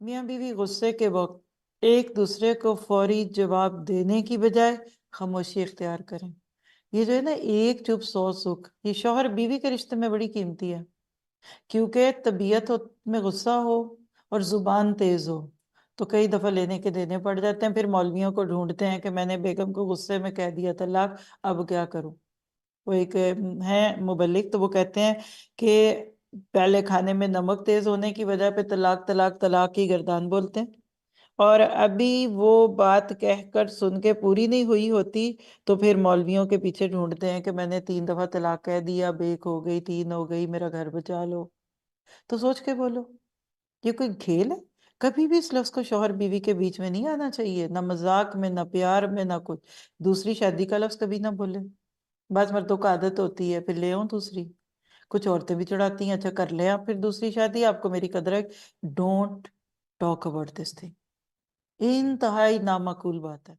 मियाँ बीवी गुस्से के वक्त एक दूसरे को फौरी जवाब देने की बजाय खामोशी इख्तियार करें। ये जो है ना, एक चुप सौ सुख, ये शौहर बीवी के रिश्ते में बड़ी कीमती है। क्योंकि में गुस्सा हो और जुबान तेज हो तो कई दफा लेने के देने पड़ जाते हैं। फिर मौलवियों को ढूंढते हैं कि मैंने बेगम को गुस्से में कह दिया तलाक, अब क्या करूं। वो एक है मुबल्लिग, तो वो कहते हैं कि पहले खाने में नमक तेज होने की वजह पे तलाक तलाक तलाक की गर्दान बोलते हैं। और अभी वो बात कहकर सुन के पूरी नहीं हुई होती तो फिर मौलवियों के पीछे ढूंढते हैं कि मैंने 3 दफा तलाक कह दिया, अब 1 हो गई, 3 हो गई, मेरा घर बचा लो। तो सोच के बोलो, ये कोई खेल है? कभी भी इस लफ्ज को शौहर बीवी के बीच में नहीं आना चाहिए, ना मजाक में, ना प्यार में, ना कुछ। दूसरी शादी का लफ्ज कभी ना बोले। बस मर्दों को आदत होती है, फिर ले आऊं दूसरी। कुछ औरतें भी चढ़ाती हैं, अच्छा कर ले आप फिर दूसरी शादी, आपको मेरी कदर है। Don't talk about this thing. इंतहाई नामाकूल बात है।